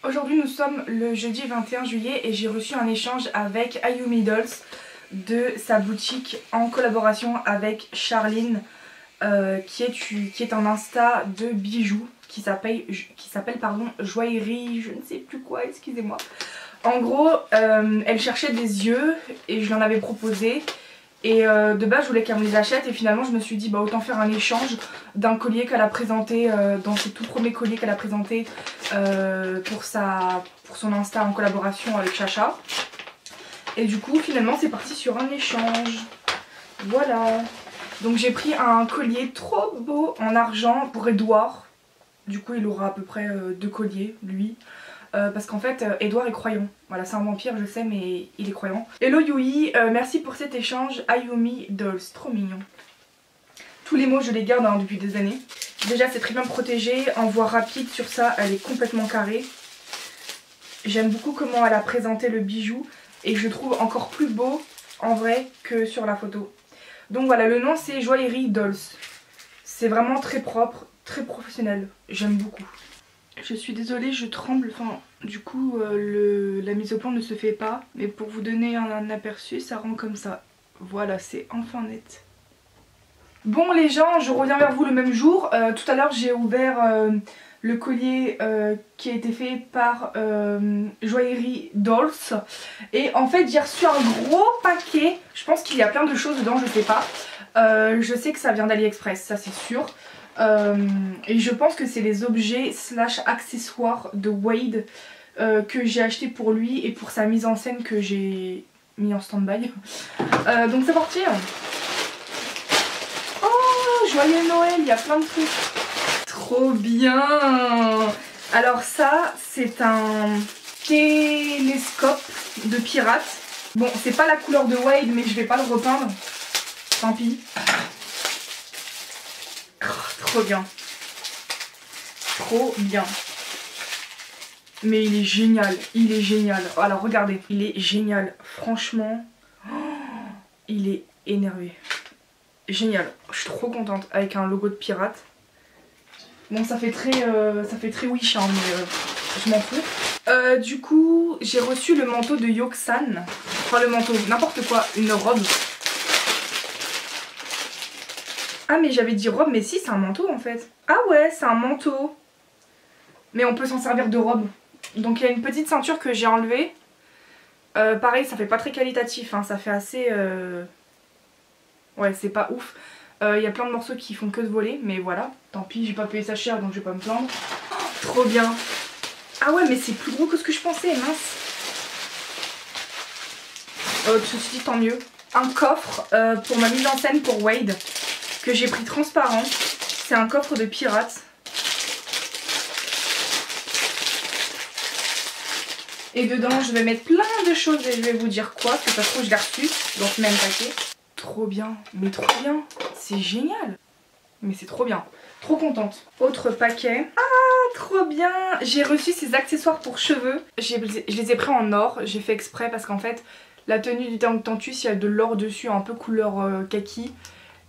Aujourd'hui nous sommes le jeudi 21 juillet et j'ai reçu un échange avec Ayumi Dolls de sa boutique en collaboration avec Charline qui est un Insta de bijoux qui s'appelle Joaillerie, je ne sais plus quoi, excusez-moi. En gros, elle cherchait des yeux et je lui en avais proposé. Et de base je voulais qu'elle me les achète et finalement je me suis dit bah autant faire un échange d'un collier qu'elle a présenté dans ses tout premiers colliers qu'elle a présenté pour son Insta en collaboration avec Chacha. Et du coup finalement c'est parti sur un échange. Voilà. Donc j'ai pris un collier trop beau en argent pour Edouard. Du coup il aura à peu près 2 colliers lui. Parce qu'en fait Edouard est croyant. Voilà, c'est un vampire je sais mais il est croyant. Hello Yui, merci pour cet échange Ayumi Dolls, trop mignon. Tous les mots je les garde depuis des années. Déjà c'est très bien protégé, en voie rapide sur ça elle est complètement carrée. J'aime beaucoup comment elle a présenté le bijou et je le trouve encore plus beau en vrai que sur la photo. Donc voilà, le nom c'est Joaillerie Dolls. C'est vraiment très propre, très professionnel, j'aime beaucoup. Je suis désolée, je tremble, enfin du coup la mise au point ne se fait pas. Mais pour vous donner un aperçu, ça rend comme ça. Voilà, c'est enfin net. Bon les gens, je reviens vers vous le même jour. Tout à l'heure j'ai ouvert le collier qui a été fait par Joaillerie Dolls. Et en fait j'ai reçu un gros paquet. Je pense qu'il y a plein de choses dedans, je sais pas. Je sais que ça vient d'AliExpress, ça c'est sûr. Et je pense que c'est les objets / accessoires de Wade que j'ai acheté pour lui et pour sa mise en scène que j'ai mis en stand-by. Donc c'est parti. Oh, joyeux Noël, il y a plein de trucs. Trop bien. Alors ça, c'est un télescope de pirate. Bon, c'est pas la couleur de Wade, mais je vais pas le repeindre. Tant pis. Trop bien. Trop bien. Mais il est génial. Il est génial. Alors regardez. Il est génial. Franchement. Oh, il est énervé. Génial. Je suis trop contente. Avec un logo de pirate. Bon ça fait très wish hein, mais je m'en fous. Du coup j'ai reçu le manteau de Yoksan. Enfin le manteau, n'importe quoi. Une robe. Ah mais j'avais dit robe, mais si c'est un manteau en fait. Ah ouais, c'est un manteau. Mais on peut s'en servir de robe. Donc il y a une petite ceinture que j'ai enlevée. Pareil, ça fait pas très qualitatif, hein. Ça fait assez... Ouais, c'est pas ouf. Il y a plein de morceaux qui font que de voler, mais voilà. Tant pis, j'ai pas payé ça cher, donc je vais pas me plaindre. Oh, trop bien. Ah ouais, mais c'est plus gros que ce que je pensais, mince. Ceci dit, tant mieux. Un coffre pour ma mise en scène pour Wade. Que j'ai pris transparent. C'est un coffre de pirate. Et dedans je vais mettre plein de choses et je vais vous dire quoi. Parce que ça se trouve je l'ai reçu. Donc même paquet. Trop bien. Mais trop bien. C'est génial. Mais c'est trop bien. Trop contente. Autre paquet. Ah trop bien. J'ai reçu ces accessoires pour cheveux. Je les ai pris en or. J'ai fait exprès parce qu'en fait la tenue du Tank Tantus il y a de l'or dessus. Un peu couleur kaki.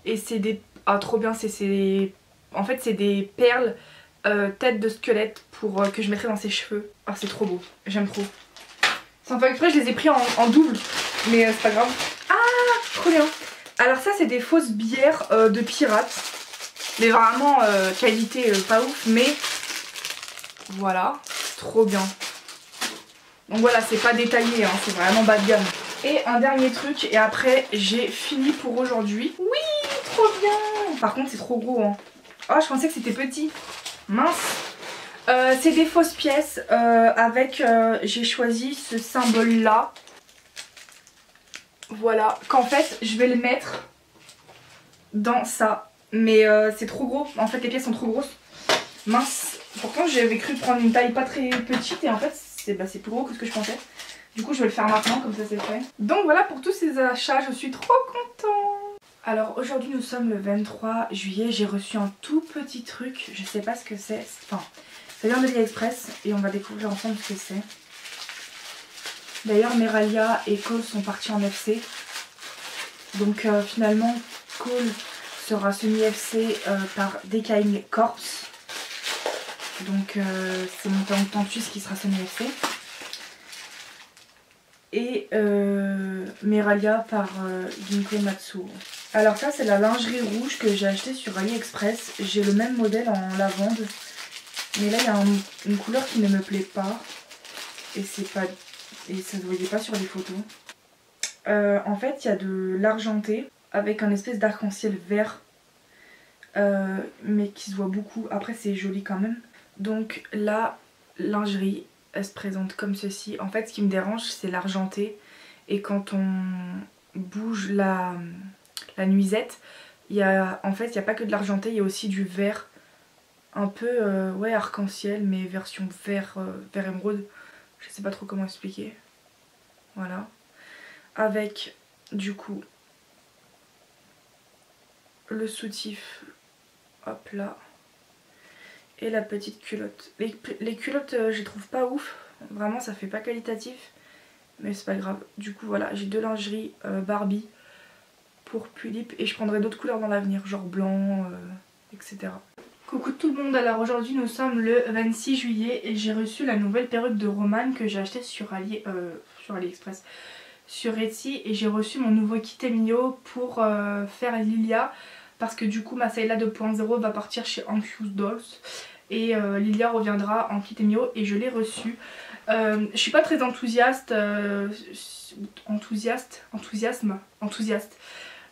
Et c'est des... Ah trop bien, en fait c'est des perles tête de squelette pour que je mettrai dans ses cheveux. Ah c'est trop beau, j'aime trop. Sans faire exprès je les ai pris en double, mais c'est pas grave. Ah trop bien. Alors ça c'est des fausses bières de pirates. Mais vraiment qualité pas ouf, mais voilà, trop bien. Donc voilà, c'est pas détaillé, hein, c'est vraiment bas de gamme. Et un dernier truc et après j'ai fini pour aujourd'hui. Oui, trop bien. Par contre c'est trop gros hein. Oh je pensais que c'était petit. Mince. C'est des fausses pièces avec j'ai choisi ce symbole là. Voilà, qu'en fait je vais le mettre dans ça. Mais c'est trop gros, en fait les pièces sont trop grosses. Mince. Pourtant j'avais cru prendre une taille pas très petite et en fait c'est plus gros que ce que je pensais. Du coup je vais le faire maintenant, comme ça c'est fait. Donc voilà pour tous ces achats, je suis trop contente. Alors aujourd'hui nous sommes le 23 juillet, j'ai reçu un tout petit truc, je sais pas ce que c'est. Enfin, ça vient de AliExpress et on va découvrir ensemble ce que c'est. D'ailleurs Meralia et Cole sont partis en FC. Donc finalement Cole sera semi-FC par Decaying Corpse. Donc c'est mon temps suisse qui sera semi-FC. Et Meralia par Ginko Matsuo. Alors ça c'est la lingerie rouge que j'ai acheté sur AliExpress. J'ai le même modèle en lavande. Mais là il y a une couleur qui ne me plaît pas. Et ça se voyait pas sur les photos. En fait il y a de l'argenté avec un espèce d'arc-en-ciel vert. Mais qui se voit beaucoup. Après c'est joli quand même. Donc la lingerie, elle se présente comme ceci. En fait ce qui me dérange c'est l'argenté. Et quand on bouge la nuisette, en fait il n'y a pas que de l'argenté, il y a aussi du vert. Un peu ouais, arc-en-ciel mais version vert émeraude. Je sais pas trop comment expliquer. Voilà. Avec du coup le soutif. Hop là. Et la petite culotte. Les culottes je les trouve pas ouf. Vraiment ça fait pas qualitatif. Mais c'est pas grave. Du coup voilà, j'ai deux lingeries Barbie pour Pulip. Et je prendrai d'autres couleurs dans l'avenir. Genre blanc, etc. Coucou tout le monde, alors aujourd'hui nous sommes le 26 juillet. Et j'ai reçu la nouvelle perruque de Roman que j'ai achetée sur AliExpress. Sur Etsy. Et j'ai reçu mon nouveau kit Emilio pour faire Lilia. Parce que du coup ma Sayla 2.0 va partir chez Anxious Dolls. Et Lilia reviendra en kit Emilio et je l'ai reçu. Je suis pas très enthousiaste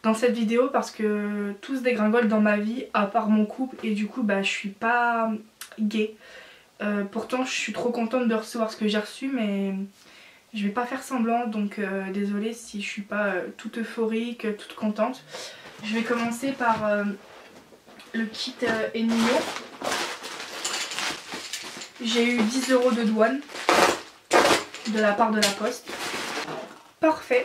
dans cette vidéo parce que tout se dégringole dans ma vie à part mon couple et du coup bah je suis pas gay. Pourtant je suis trop contente de recevoir ce que j'ai reçu mais je vais pas faire semblant donc désolée si je suis pas toute euphorique, toute contente. Je vais commencer par le kit Emilio. J'ai eu 10 € de douane de la part de la poste. Parfait.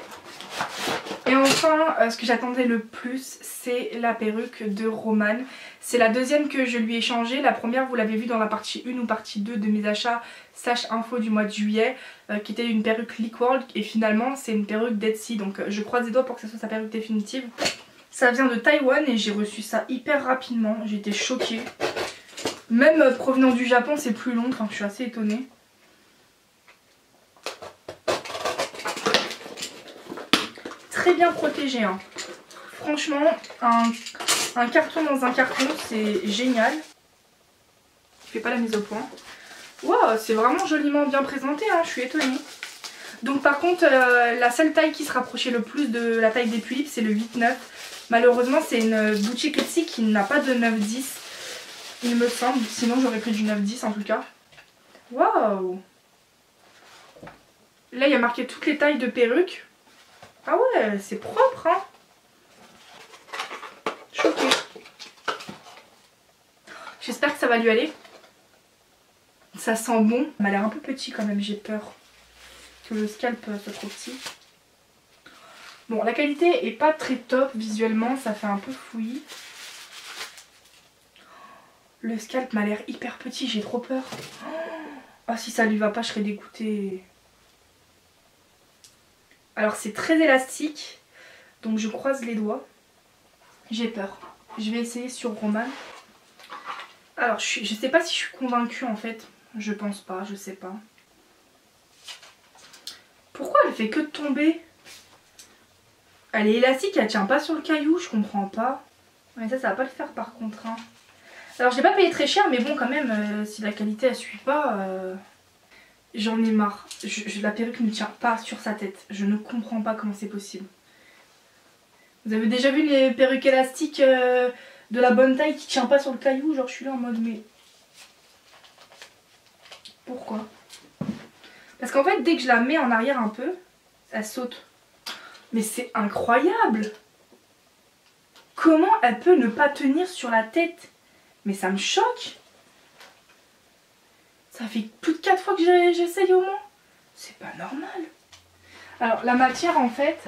Et enfin, ce que j'attendais le plus, c'est la perruque de Roman. C'est la deuxième que je lui ai changée. La première, vous l'avez vue dans la partie 1 ou partie 2 de mes achats /info du mois de juillet, qui était une perruque Lickworld. Et finalement, c'est une perruque d'Etsy. Donc je croise les doigts pour que ce soit sa perruque définitive. Ça vient de Taïwan et j'ai reçu ça hyper rapidement. J'étais choquée. Même provenant du Japon, c'est plus long. Enfin, je suis assez étonnée. Très bien protégé, hein. Franchement, un carton dans un carton, c'est génial. Je fais pas la mise au point. Waouh, c'est vraiment joliment bien présenté, hein. Je suis étonnée. Donc par contre, la seule taille qui se rapprochait le plus de la taille des Pulip, c'est le 8-9. Malheureusement, c'est une boutique Etsy qui n'a pas de 9-10, il me semble. Sinon, j'aurais pris du 9-10 en tout cas. Waouh! Là, il y a marqué toutes les tailles de perruques. Ah ouais, c'est propre, hein. Choquée. J'espère que ça va lui aller. Ça sent bon. Elle m'a l'air un peu petit quand même, j'ai peur que le scalp soit trop petit. Bon, la qualité est pas très top visuellement, ça fait un peu fouillis. Le scalp m'a l'air hyper petit, j'ai trop peur. Oh, si ça lui va pas, je serais dégoûtée. Alors c'est très élastique, donc je croise les doigts. J'ai peur. Je vais essayer sur Roman. Alors je sais pas si je suis convaincue en fait. Je pense pas, je sais pas. Pourquoi elle fait que de tomber? Elle est élastique, elle tient pas sur le caillou, je comprends pas. Mais ça va pas le faire par contre, hein. Alors je l'ai pas payé très cher, mais bon quand même, si la qualité elle suit pas, j'en ai marre. La perruque ne tient pas sur sa tête. Je ne comprends pas comment c'est possible. Vous avez déjà vu les perruques élastiques de la bonne taille qui tient pas sur le caillou? Genre je suis là en mode mais... Pourquoi? Parce qu'en fait dès que je la mets en arrière un peu, elle saute. Mais c'est incroyable! Comment elle peut ne pas tenir sur la tête? Mais ça me choque! Ça fait plus de 4 fois que j'essaye au moins. C'est pas normal. Alors la matière en fait,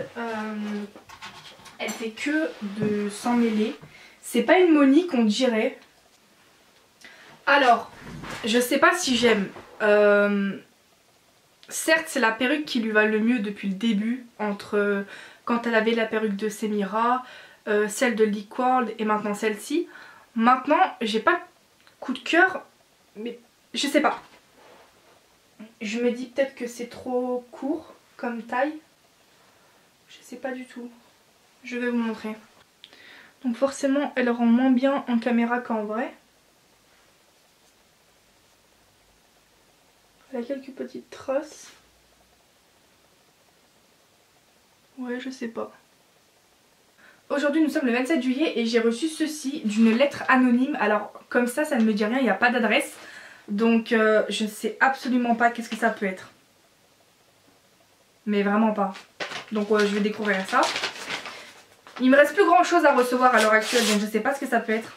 elle fait que de s'emmêler. C'est pas une monique on dirait. Alors, je sais pas si j'aime. Certes c'est la perruque qui lui va le mieux depuis le début. Entre quand elle avait la perruque de Semira, celle de Lickworld et maintenant celle-ci. Maintenant j'ai pas coup de cœur Mais je sais pas. Je me dis peut-être que c'est trop court comme taille. Je sais pas du tout. Je vais vous montrer. Donc forcément elle rend moins bien en caméra qu'en vrai. Elle a quelques petites traces. Ouais, je sais pas. Aujourd'hui nous sommes le 27 juillet et j'ai reçu ceci d'une lettre anonyme. Alors comme ça ne me dit rien, il n'y a pas d'adresse. Donc je ne sais absolument pas qu'est-ce que ça peut être. Mais vraiment pas. Donc je vais découvrir ça. Il me reste plus grand chose à recevoir à l'heure actuelle, donc je sais pas ce que ça peut être.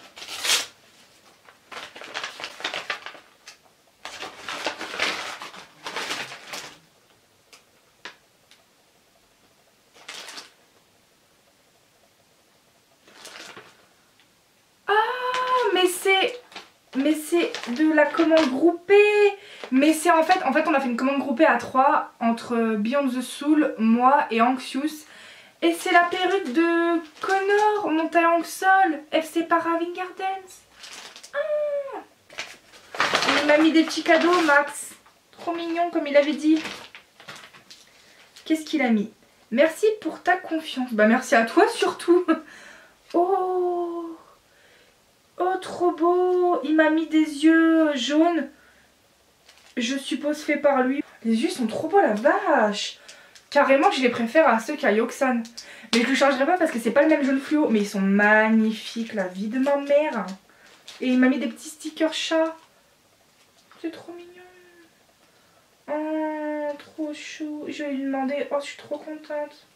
Mais c'est de la commande groupée. Mais c'est en fait on a fait une commande groupée à 3 entre Beyond the Soul, moi et Anxious. Et c'est la perruque de Connor, montée en sol, FC Paravine Gardens. Ah, il m'a mis des petits cadeaux, Max. Trop mignon comme il avait dit. Qu'est-ce qu'il a mis? Merci pour ta confiance. Bah merci à toi surtout. Oh, oh trop beau. Il m'a mis des yeux jaunes. Je suppose fait par lui. Les yeux sont trop beaux la vache. Carrément je les préfère à ceux qu'a Yoxan. Mais je le changerai pas parce que c'est pas le même jaune fluo. Mais ils sont magnifiques, la vie de ma mère. Et il m'a mis des petits stickers chats. C'est trop mignon. Oh, trop chou. Je vais lui demander. Oh, je suis trop contente.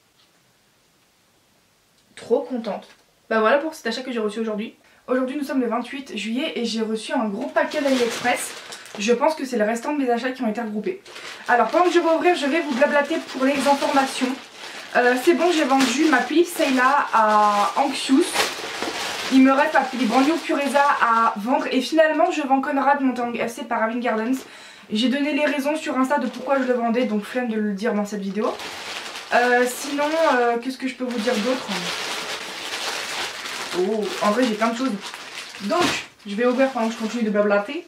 Trop contente. Bah voilà pour cet achat que j'ai reçu aujourd'hui. Aujourd'hui nous sommes le 28 juillet et j'ai reçu un gros paquet d'AliExpress. Je pense que c'est le restant de mes achats qui ont été regroupés. Alors pendant que je vais ouvrir, je vais vous blablater pour les informations. C'est bon, j'ai vendu ma Philips Seila à Anxious. Il me reste ma Philips Brand New Pureza à vendre. Et finalement je vends Conrad monté en FC Paravine Gardens. J'ai donné les raisons sur Insta de pourquoi je le vendais, donc flemme de le dire dans cette vidéo. Sinon, qu'est-ce que je peux vous dire d'autre? Oh, en vrai j'ai plein de choses. Donc, je vais ouvrir pendant que je continue de blablater.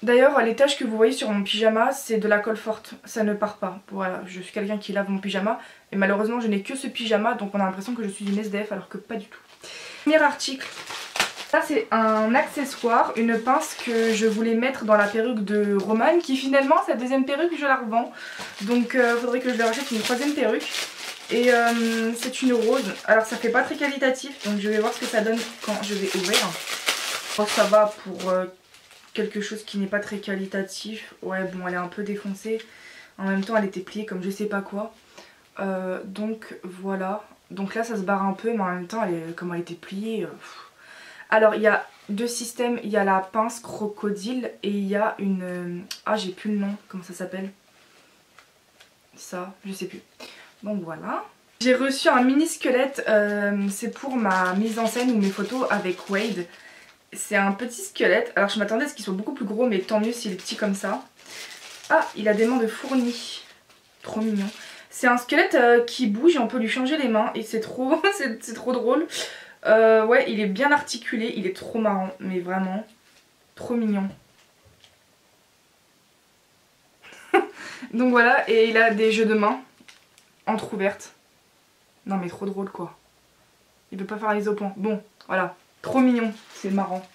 D'ailleurs, les taches que vous voyez sur mon pyjama, c'est de la colle forte. Ça ne part pas. Voilà, je suis quelqu'un qui lave mon pyjama. Et malheureusement, je n'ai que ce pyjama, donc on a l'impression que je suis une SDF alors que pas du tout. Premier article. Ça, c'est un accessoire, une pince que je voulais mettre dans la perruque de Roman, qui finalement, sa deuxième perruque, je la revends. Donc, il faudrait que je lui rachète une troisième perruque. Et c'est une rose. Alors, ça fait pas très qualitatif, donc je vais voir ce que ça donne quand je vais ouvrir. Oh, ça va pour quelque chose qui n'est pas très qualitatif. Ouais, bon, elle est un peu défoncée. En même temps, elle était pliée comme je sais pas quoi. Donc, voilà. Donc là, ça se barre un peu, mais en même temps, comme elle était pliée... Alors, il y a deux systèmes. Il y a la pince crocodile et il y a une... Ah, j'ai plus le nom. Comment ça s'appelle? Ça, je sais plus. Donc voilà. J'ai reçu un mini squelette. C'est pour ma mise en scène ou mes photos avec Wade. C'est un petit squelette. Alors je m'attendais à ce qu'il soit beaucoup plus gros, mais tant mieux s'il est petit comme ça. Ah, il a des mains de fourni. Trop mignon. C'est un squelette qui bouge et on peut lui changer les mains. Et c'est trop, c'est trop drôle. Ouais, il est bien articulé. Il est trop marrant. Mais vraiment, trop mignon. Donc voilà, et il a des jeux de mains entrouvertes. Non mais trop drôle quoi. Il veut pas faire les opons. Bon, voilà. Trop mignon, c'est marrant.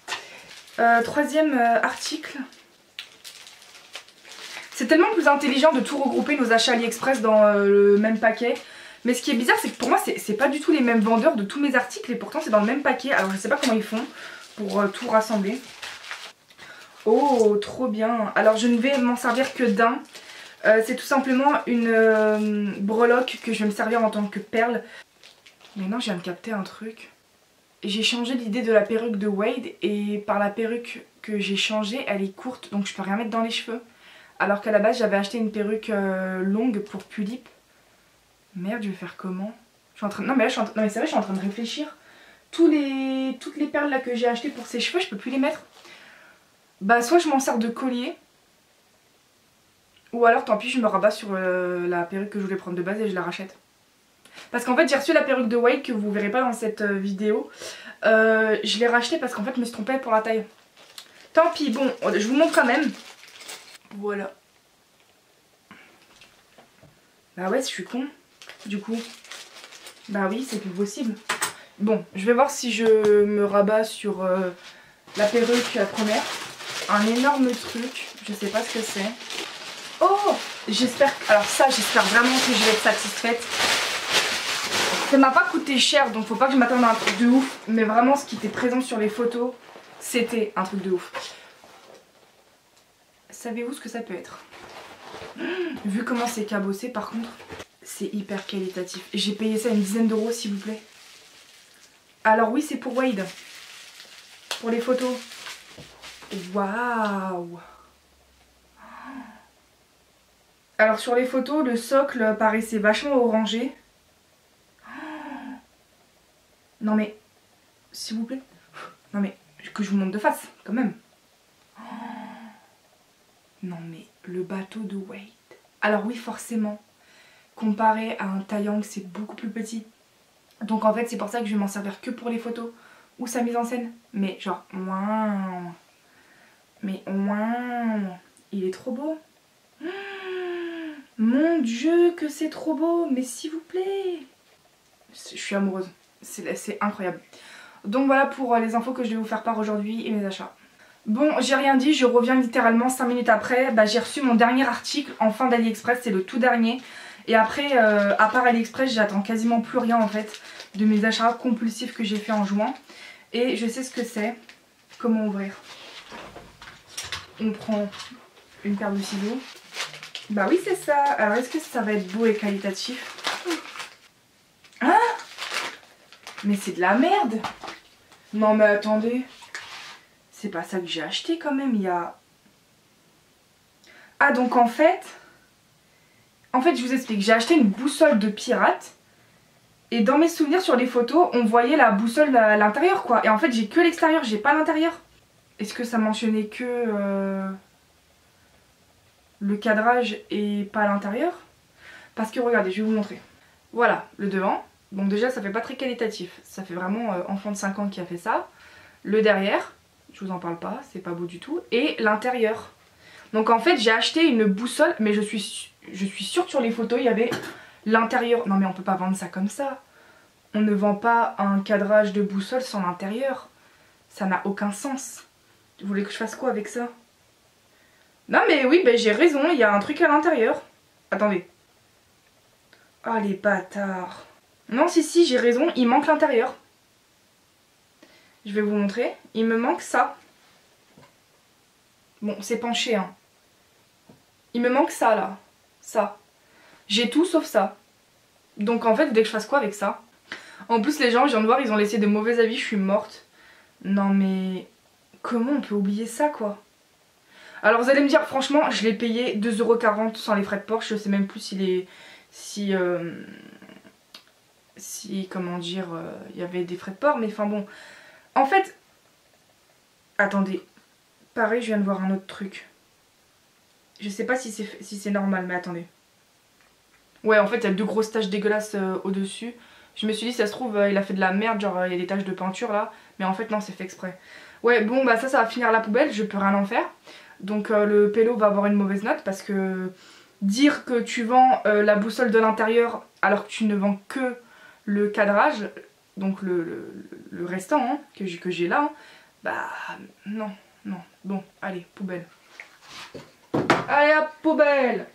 Troisième article. C'est tellement plus intelligent de tout regrouper nos achats AliExpress dans le même paquet. Mais ce qui est bizarre, c'est que pour moi, c'est pas du tout les mêmes vendeurs de tous mes articles. Et pourtant, c'est dans le même paquet. Alors, je sais pas comment ils font pour tout rassembler. Oh, trop bien. Alors, je ne vais m'en servir que d'un. C'est tout simplement une breloque que je vais me servir en tant que perle. Mais non, je viens de capter un truc. J'ai changé l'idée de la perruque de Wade et par la perruque que j'ai changée, elle est courte donc je peux rien mettre dans les cheveux. Alors qu'à la base j'avais acheté une perruque longue pour Pulip. Merde, je vais faire comment? Je suis en train... Non mais là, non mais c'est vrai, je suis en train de réfléchir. Toutes les perles là que j'ai achetées pour ses cheveux, je peux plus les mettre. Bah soit je m'en sers de collier. Ou alors tant pis, je me rabats sur la perruque que je voulais prendre de base et je la rachète. Parce qu'en fait j'ai reçu la perruque de Wade que vous verrez pas dans cette vidéo. Je l'ai rachetée parce qu'en fait je me suis trompée pour la taille. Tant pis, bon, je vous montre quand même. Voilà. Bah ouais, je suis con, du coup. Bah oui, c'est plus possible. Bon, je vais voir si je me rabats sur la perruque première. Un énorme truc, je sais pas ce que c'est. Oh, j'espère, alors ça, j'espère vraiment que je vais être satisfaite. Ça m'a pas coûté cher, donc faut pas que je m'attende à un truc de ouf. Mais vraiment, ce qui était présent sur les photos, c'était un truc de ouf. Savez-vous ce que ça peut être? Vu comment c'est cabossé, par contre, c'est hyper qualitatif. J'ai payé ça une dizaine d'euros, s'il vous plaît. Alors oui, c'est pour Wade. Pour les photos. Waouh. Alors sur les photos, le socle paraissait vachement orangé. Non mais, s'il vous plaît. Non mais, que je vous montre de face, quand même. Non mais, le bateau de Wade. Alors oui, forcément, comparé à un Taeyang, c'est beaucoup plus petit. Donc en fait, c'est pour ça que je vais m'en servir que pour les photos ou sa mise en scène. Mais genre, waouh. Mais waouh. Il est trop beau. Mon Dieu, que c'est trop beau. Mais s'il vous plaît. Je suis amoureuse. C'est incroyable. Donc voilà pour les infos que je vais vous faire part aujourd'hui et mes achats. Bon, j'ai rien dit, je reviens littéralement 5 minutes après. Bah, j'ai reçu mon dernier article en fin d'AliExpress, c'est le tout dernier. Et après, à part AliExpress, j'attends quasiment plus rien en fait de mes achats compulsifs que j'ai fait en juin. Et je sais ce que c'est. Comment ouvrir? On prend une paire de ciseaux. Bah oui, c'est ça. Alors est-ce que ça va être beau et qualitatif? Ah! Mais c'est de la merde! Non mais attendez. C'est pas ça que j'ai acheté quand même, il y a... Ah donc en fait, je vous explique, j'ai acheté une boussole de pirate. Et dans mes souvenirs sur les photos, on voyait la boussole à l'intérieur quoi. Et en fait j'ai que l'extérieur, j'ai pas l'intérieur. Est-ce que ça mentionnait que le cadrage et pas l'intérieur? Parce que regardez, je vais vous montrer. Voilà, le devant. Donc déjà ça fait pas très qualitatif. Ça fait vraiment enfant de 5 ans qui a fait ça. Le derrière, je vous en parle pas, c'est pas beau du tout. Et l'intérieur. Donc en fait j'ai acheté une boussole, mais je suis sûre que sur les photos il y avait l'intérieur. Non mais on peut pas vendre ça comme ça. On ne vend pas un cadrage de boussole sans l'intérieur. Ça n'a aucun sens. Vous voulez que je fasse quoi avec ça? Non mais oui, ben j'ai raison, il y a un truc à l'intérieur. Attendez. Oh les bâtards. Non si, j'ai raison, il manque l'intérieur. Je vais vous montrer. Il me manque ça. Bon, c'est penché, hein. Il me manque ça, là. Ça. J'ai tout sauf ça. Donc en fait, vous voulez que je fasse quoi avec ça? En plus, les gens, je viens de voir, ils ont laissé de mauvais avis, je suis morte. Non mais... Comment on peut oublier ça, quoi? Alors vous allez me dire, franchement, je l'ai payé 2,40 € sans les frais de port. Je sais même plus s'il est... Si, comment dire, il y avait des frais de port, mais enfin bon. En fait... Attendez. Pareil, je viens de voir un autre truc. Je sais pas si c'est normal, mais attendez. Ouais, en fait, il y a 2 grosses taches dégueulasses au-dessus. Je me suis dit, ça se trouve, il a fait de la merde, genre il y a des taches de peinture là. Mais en fait, non, c'est fait exprès. Ouais, bon, bah ça va finir à la poubelle, je peux rien en faire. Donc le pélo va avoir une mauvaise note parce que dire que tu vends la boussole de l'intérieur alors que tu ne vends que le cadrage, donc le restant hein, que j'ai là, hein, bah non. Bon, allez, poubelle. Allez hop, poubelle.